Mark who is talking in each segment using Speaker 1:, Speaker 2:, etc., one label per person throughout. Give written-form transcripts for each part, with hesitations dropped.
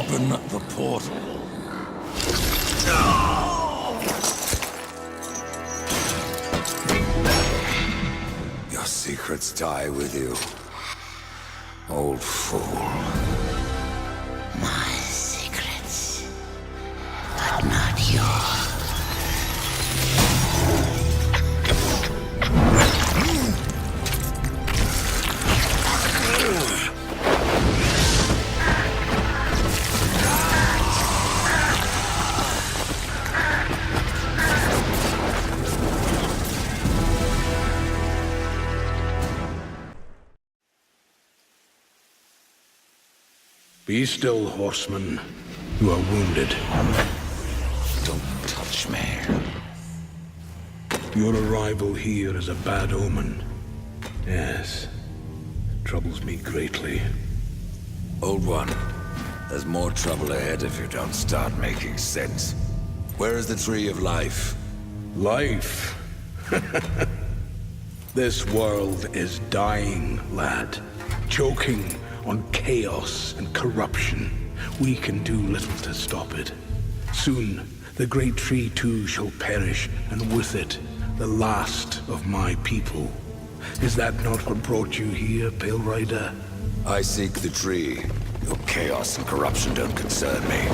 Speaker 1: Open the portal. Your secrets die with you, old fool.
Speaker 2: My secrets, but not yours.
Speaker 3: Be still, horseman. You are wounded.
Speaker 1: Don't touch me.
Speaker 3: Your arrival here is a bad omen. Yes. It troubles me greatly.
Speaker 1: Old one, there's more trouble ahead if you don't start making sense. Where is the Tree of Life?
Speaker 3: Life? This world is dying, lad. Choking on chaos and corruption. We can do little to stop it. Soon, the great tree too shall perish, and with it, the last of my people. Is that not what brought you here, Pale Rider?
Speaker 1: I seek the tree. Your chaos and corruption don't concern me.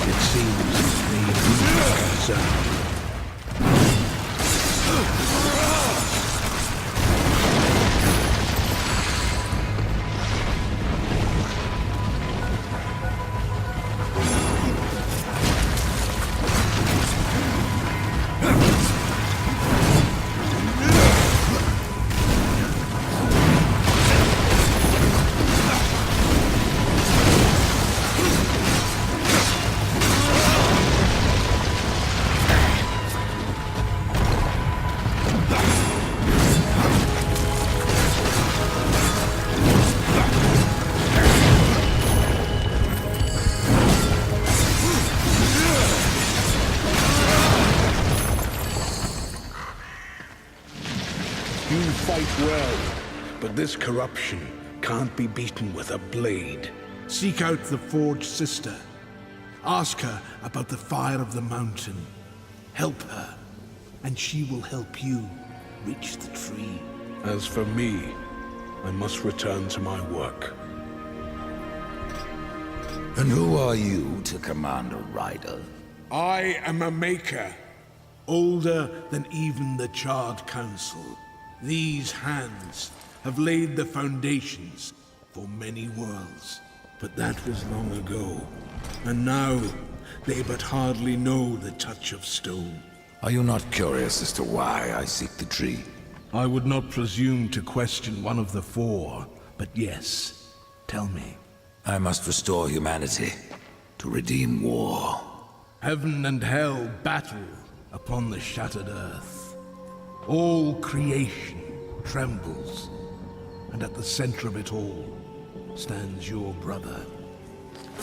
Speaker 3: It seems the concern. You fight well, but this corruption can't be beaten with a blade.
Speaker 4: Seek out the Forge Sister. Ask her about the fire of the mountain. Help her, and she will help you reach the tree.
Speaker 3: As for me, I must return to my work.
Speaker 1: And who are you to command a rider?
Speaker 4: I am a maker, older than even the Charred Council. These hands have laid the foundations for many worlds. But that was long ago, and now they but hardly know the touch of stone.
Speaker 1: Are you not curious as to why I seek the tree?
Speaker 4: I would not presume to question one of the four, but yes, tell me.
Speaker 1: I must restore humanity to redeem war.
Speaker 4: Heaven and hell battle upon the shattered earth. All creation trembles, and at the center of it all stands your brother.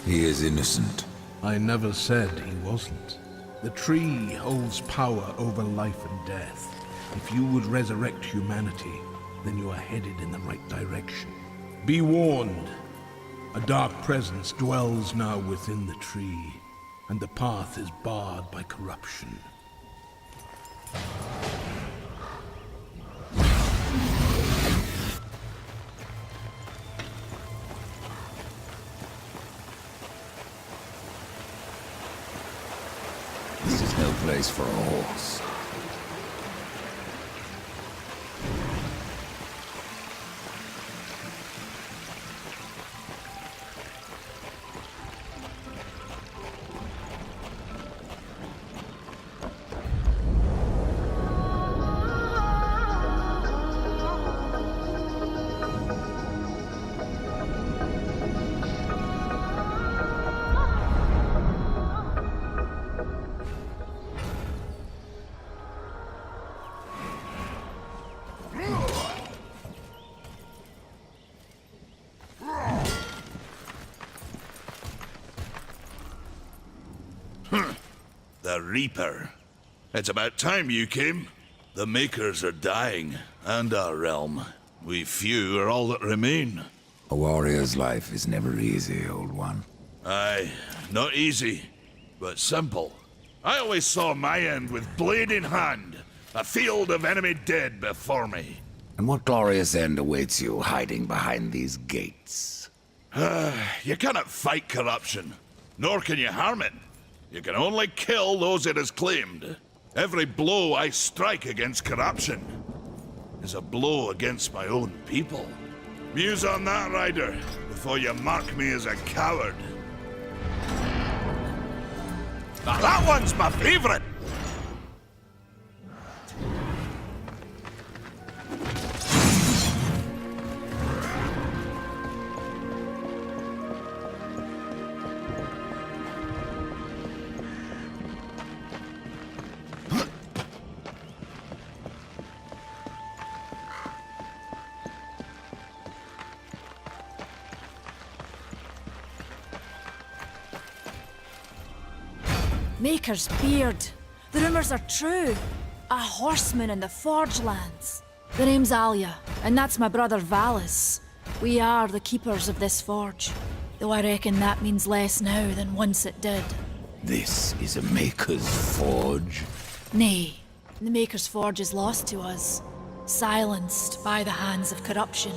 Speaker 1: He is innocent.
Speaker 4: I never said he wasn't. The tree holds power over life and death. If you would resurrect humanity, then you are headed in the right direction. Be warned. A dark presence dwells now within the tree, and the path is barred by corruption.
Speaker 1: This is no place for a horse.
Speaker 5: The Reaper. It's about time you came. The Makers are dying, and our realm. We few are all that remain.
Speaker 1: A warrior's life is never easy, old one.
Speaker 5: Aye, not easy, but simple. I always saw my end with blade in hand, a field of enemy dead before me.
Speaker 1: And what glorious end awaits you hiding behind these gates?
Speaker 5: You cannot fight corruption, nor can you harm it. You can only kill those it has claimed. Every blow I strike against corruption is a blow against my own people. Muse on that, Rider, before you mark me as a coward. Now that one's my favorite!
Speaker 6: Maker's beard. The rumors are true. A horseman in the Forge lands. The name's Alia, and that's my brother Valis. We are the keepers of this forge. Though I reckon that means less now than once it did.
Speaker 1: This is a Maker's forge?
Speaker 6: Nay, the Maker's forge is lost to us. Silenced by the hands of corruption.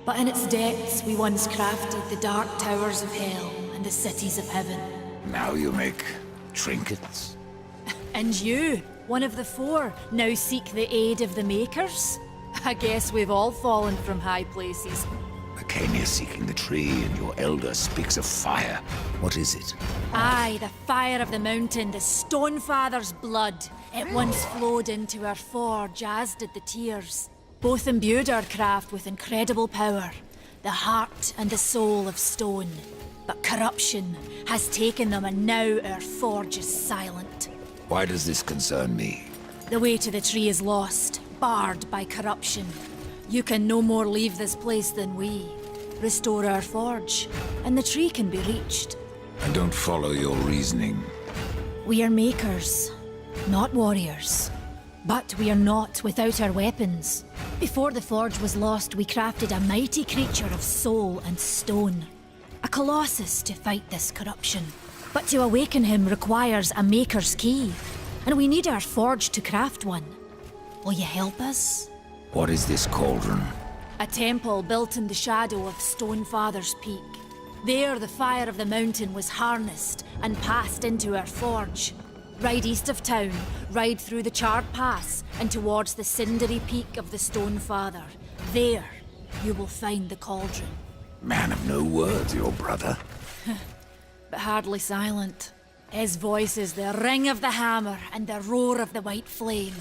Speaker 6: But in its depths we once crafted the dark towers of hell and the cities of heaven.
Speaker 1: Now you make trinkets?
Speaker 6: And you, one of the four, now seek the aid of the Makers? I guess we've all fallen from high places.
Speaker 1: I came here seeking the tree, and your elder speaks of fire. What is it?
Speaker 6: Aye, the fire of the mountain, the Stonefather's blood. It once flowed into our forge, as did the tears. Both imbued our craft with incredible power, the heart and the soul of stone. But corruption has taken them, and now our forge is silent.
Speaker 1: Why does this concern me?
Speaker 6: The way to the tree is lost, barred by corruption. You can no more leave this place than we. Restore our forge, and the tree can be reached.
Speaker 1: I don't follow your reasoning.
Speaker 6: We are makers, not warriors. But we are not without our weapons. Before the forge was lost, we crafted a mighty creature of soul and stone. A colossus to fight this corruption. But to awaken him requires a maker's key. And we need our forge to craft one. Will you help us?
Speaker 1: What is this cauldron?
Speaker 6: A temple built in the shadow of Stonefather's Peak. There the fire of the mountain was harnessed and passed into our forge. Ride east of town, ride through the charred pass and towards the cindery peak of the Stonefather. There you will find the cauldron.
Speaker 1: Man of no words, your brother.
Speaker 6: But hardly silent. His voice is the ring of the hammer and the roar of the white flame.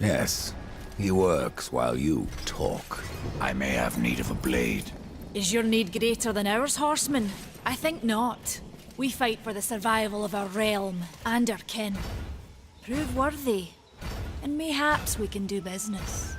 Speaker 1: Yes, he works while you talk. I may have need of a blade.
Speaker 6: Is your need greater than ours, horseman? I think not. We fight for the survival of our realm and our kin. Prove worthy, and mayhaps we can do business.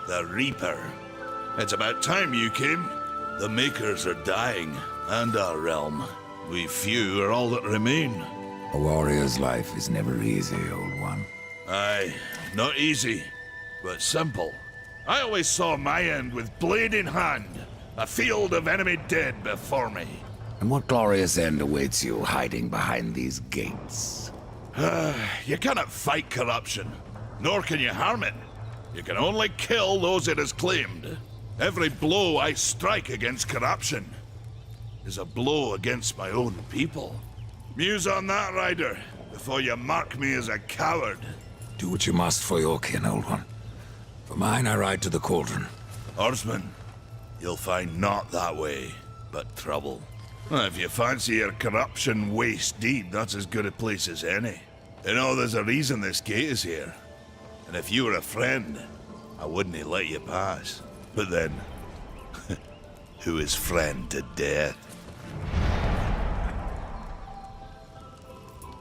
Speaker 5: The Reaper. It's about time you came. The Makers are dying, and our realm. We few are all that remain.
Speaker 1: A warrior's life is never easy, old one.
Speaker 5: Aye, not easy, but simple. I always saw my end with blade in hand, a field of enemy dead before me.
Speaker 1: And what glorious end awaits you hiding behind these gates?
Speaker 5: You cannot fight corruption, nor can you harm it. You can only kill those it has claimed. Every blow I strike against corruption is a blow against my own people. Muse on that, Rider, before you mark me as a coward.
Speaker 1: Do what you must for your kin, old one. For mine, I ride to the cauldron.
Speaker 5: Horseman, you'll find naught that way but trouble. Well, if you fancy your corruption waist deep, that's as good a place as any. You know, there's a reason this gate is here. And if you were a friend, I wouldn't let you pass. But then, who is friend to death?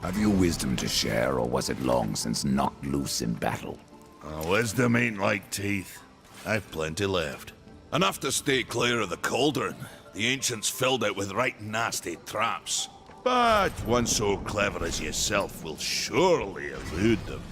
Speaker 1: Have you wisdom to share, or was it long since knocked loose in battle?
Speaker 5: Wisdom ain't like teeth. I've plenty left. Enough to stay clear of the cauldron. The ancients filled it with right nasty traps. But one so clever as yourself will surely elude them.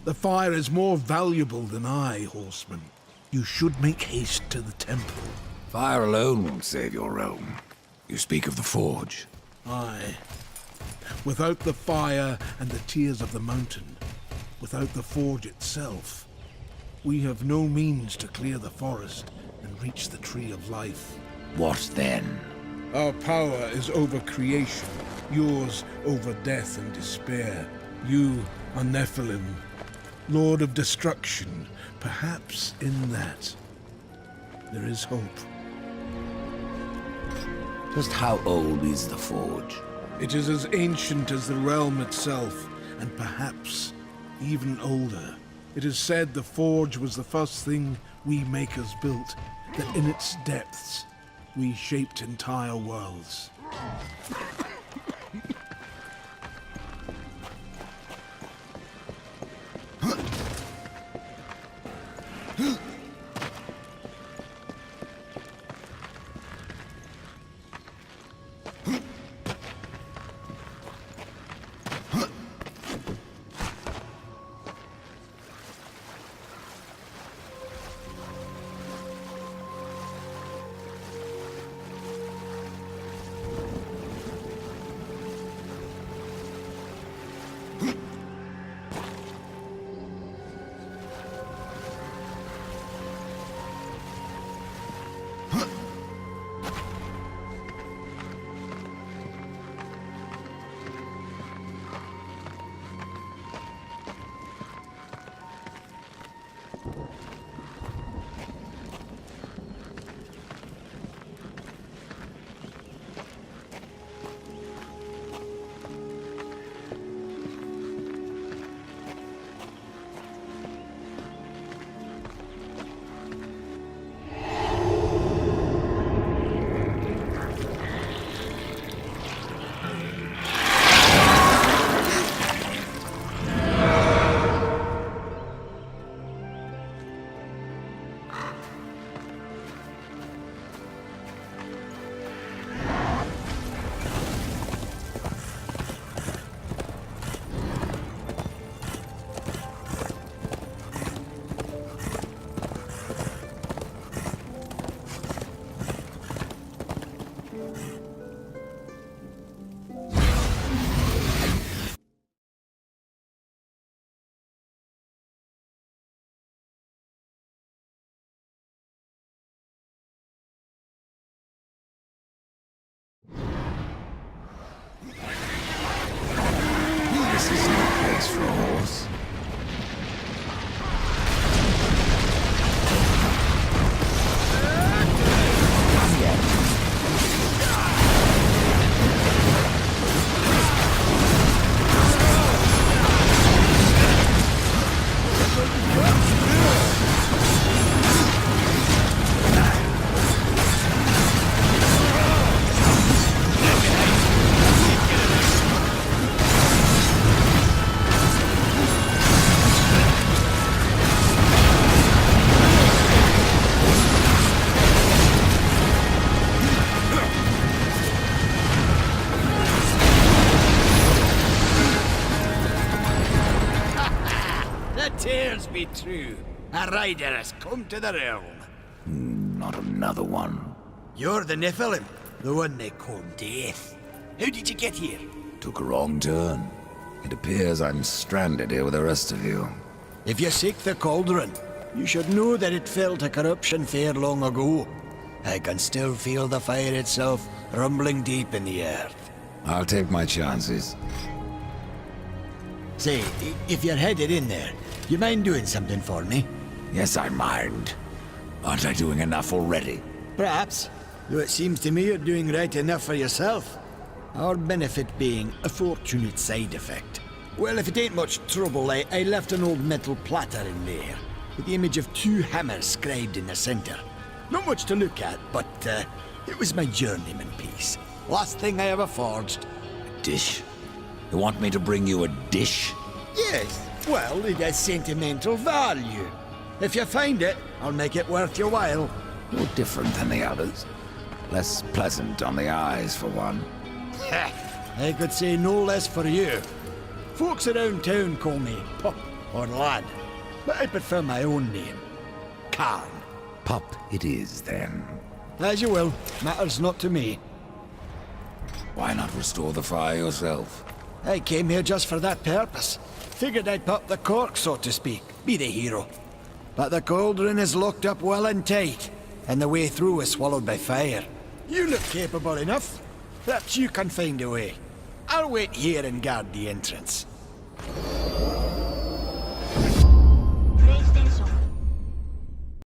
Speaker 4: The fire is more valuable than I, horseman. You should make haste to the temple.
Speaker 1: Fire alone won't save your realm. You speak of the forge.
Speaker 4: Aye. Without the fire and the tears of the mountain, without the forge itself, we have no means to clear the forest and reach the tree of life.
Speaker 1: What then?
Speaker 4: Our power is over creation, yours over death and despair. You are Nephilim, Lord of Destruction. Perhaps in that, there is hope.
Speaker 1: Just how old is the forge?
Speaker 4: It is as ancient as the realm itself, and perhaps even older. It is said the forge was the first thing we makers built, that in its depths we shaped entire worlds.
Speaker 1: This is no place for a horse. Not yet.
Speaker 7: Tears be true. A rider has come to the realm.
Speaker 1: Not another one.
Speaker 7: You're the Nephilim. The one they call Death. How did you get here?
Speaker 1: Took a wrong turn. It appears I'm stranded here with the rest of you.
Speaker 7: If you seek the cauldron, you should know that it fell to corruption fair long ago. I can still feel the fire itself rumbling deep in the earth.
Speaker 1: I'll take my chances.
Speaker 7: Say, if you're headed in there, you mind doing something for me?
Speaker 1: Yes, I mind. Aren't I doing enough already?
Speaker 7: Perhaps, though it seems to me you're doing right enough for yourself. Our benefit being a fortunate side effect. Well, if it ain't much trouble, I left an old metal platter in there, with the image of 2 hammers scribed in the center. Not much to look at, but it was my journeyman piece. Last thing I ever forged.
Speaker 1: Dish? You want me to bring you a dish?
Speaker 7: Yes, well, it has sentimental value. If you find it, I'll make it worth your while.
Speaker 1: You're different than the others. Less pleasant on the eyes, for one.
Speaker 7: I could say no less for you. Folks around town call me Pup or Lad, but I prefer my own name. Karn.
Speaker 1: Pup it is, then.
Speaker 7: As you will. Matters not to me.
Speaker 1: Why not restore the fire yourself?
Speaker 7: I came here just for that purpose. Figured I'd pop the cork, so to speak. Be the hero. But the cauldron is locked up well and tight, and the way through is swallowed by fire. You look capable enough. Perhaps you can find a way. I'll wait here and guard the entrance.